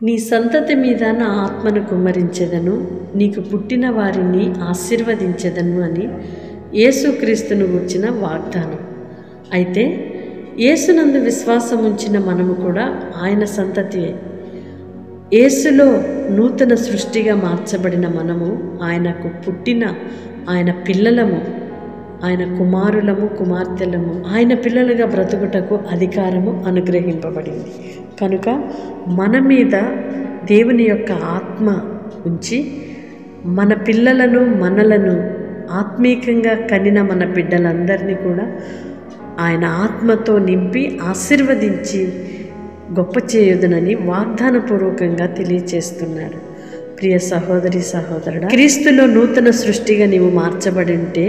నీ సంతతి మీద నా ఆత్మను కుమ్మరించెదను, నీకు పుట్టిన వారిని ఆశీర్వదించెదను అని యేసుక్రీస్తును గూర్చిన వాగ్దానం. అయితే యేసునందు విశ్వాసం ఉంచిన మనము కూడా ఆయన సంతతియే. యేసులో నూతన సృష్టిగా మార్చబడిన మనము ఆయనకు పుట్టిన ఆయన పిల్లలము, ఆయన కుమారులము, కుమార్తెలము. ఆయన పిల్లలుగా బ్రతుకుటకు అధికారము అనుగ్రహింపబడింది. కనుక మన మీద దేవుని యొక్క ఆత్మ ఉంచి మన పిల్లలను, మనలను ఆత్మీకంగా కనిన మన బిడ్డలందరినీ కూడా ఆయన ఆత్మతో నింపి ఆశీర్వదించి గొప్ప చేయుదునని వాగ్దానపూర్వకంగా తెలియచేస్తున్నాడు. ప్రియ సహోదరి, సహోదరుడా, క్రీస్తులో నూతన సృష్టిగా నీవు మార్చబడి ఉంటే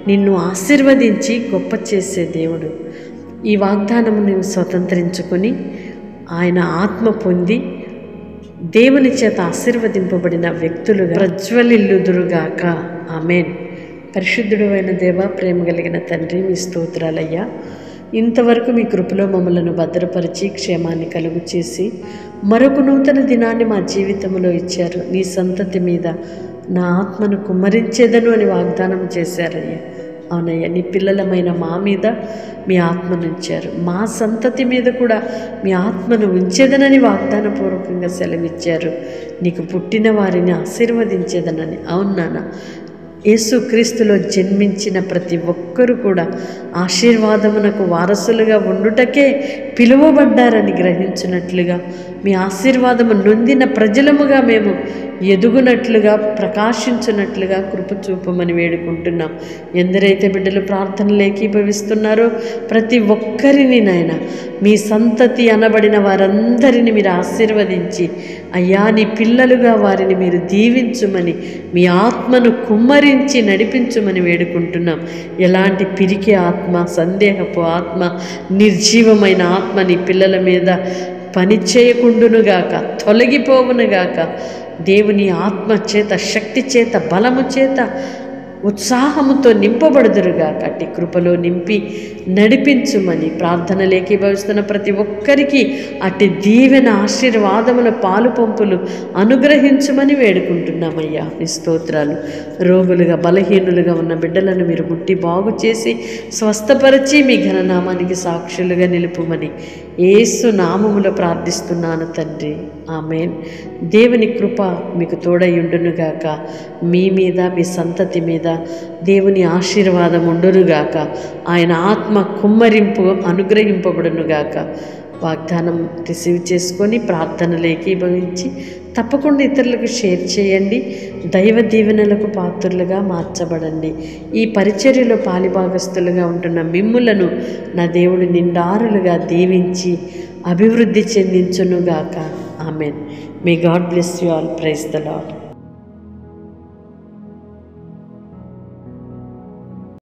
నిన్ను ఆశీర్వదించి గొప్ప చేసే దేవుడు. ఈ వాగ్దానము నీవు స్వతంత్రించుకొని ఆయన ఆత్మ పొంది దేవుని చేత ఆశీర్వదింపబడిన వ్యక్తులుగా ప్రజ్వలిల్లుదురుగాక. ఆమేన్. పరిశుద్ధుడు అయిన దేవ, ప్రేమ కలిగిన తండ్రి, మీ స్తోత్రాలయ్యా. ఇంతవరకు మీ కృపలో మమ్మలను భద్రపరిచి క్షేమాన్ని కలుగు చేసి మరొక నూతన దినాన్ని మా జీవితంలో ఇచ్చారు. నీ సంతతి మీద నా ఆత్మను కుమ్మరించేదను అని వాగ్దానం చేశారయ్యా. అవునయ్యా, నీ పిల్లలమైన మా మీద మీ ఆత్మను ఉంచారు. మా సంతతి మీద కూడా మీ ఆత్మను ఉంచేదనని వాగ్దానపూర్వకంగా సెలవిచ్చారు. నీకు పుట్టిన వారిని ఆశీర్వదించేదనని. అవును నాన్న, యేసుక్రీస్తులో జన్మించిన ప్రతి ఒక్కరూ కూడా ఆశీర్వాదమునకు వారసులుగా ఉండుటకే పిలువబడ్డారని గ్రహించినట్లుగా మీ ఆశీర్వాదము నొందిన ప్రజలముగా మేము ఎదుగునట్లుగా, ప్రకాశించున్నట్లుగా కృప చూపమని వేడుకుంటున్నాం. ఎందరైతే బిడ్డలు ప్రార్థనలు ఏకీభవిస్తున్నారో ప్రతి ఒక్కరిని నాయన మీ సంతతి అనబడిన వారందరినీ మీరు ఆశీర్వదించి అయ్యా నీ పిల్లలుగా వారిని మీరు దీవించుమని, మీ ఆత్మను కుమ్మరించి నడిపించుమని వేడుకుంటున్నాం. ఎలాంటి పిరికి ఆత్మ, సందేహపు ఆత్మ, నిర్జీవమైన ఆత్మ నీ పిల్లల మీద పని చేయకుండునుగాక, తొలగిపోవునుగాక. దేవుని ఆత్మ చేత, శక్తి చేత, బలము చేత, ఉత్సాహముతో నింపబడుదురుగాక. అట్టి కృపలో నింపి నడిపించుమని ప్రార్థనలు ఏకీభవిస్తున్న ప్రతి ఒక్కరికి అట్టి దీవెన, ఆశీర్వాదముల పాలు పంపులు అనుగ్రహించుమని వేడుకుంటున్నామయ్యా. నీ స్తోత్రాలు. రోగులుగా, బలహీనులుగా ఉన్న బిడ్డలను మీరు ముట్టి బాగు చేసి స్వస్థపరిచి మీ ఘననామానికి సాక్షులుగా నిలుపుమని యేసు నామములో ప్రార్థిస్తున్నాను తండ్రి. ఆమేన్. దేవుని కృప మీకు తోడయుండునుగాక. మీ మీద, మీ సంతతి మీద దేవుని ఆశీర్వాదం ఉండునుగాక. ఆయన ఆత్మ కుమ్మరింపు అనుగ్రహింపబడునుగాక. వాగ్దానం రిసీవ్ చేసుకొని ప్రార్థనలు ఏకీభవించి తప్పకుండా ఇతరులకు షేర్ చేయండి. దైవ దీవెనలకు పాత్రులుగా మార్చబడండి. ఈ పరిచర్యలో పాలిభాగస్తులుగా ఉంటున్న మిమ్ములను నా దేవుడు నిండారులుగా దీవించి అభివృద్ధి చెందించునుగాక. Amen. May God bless you all. Praise the lord.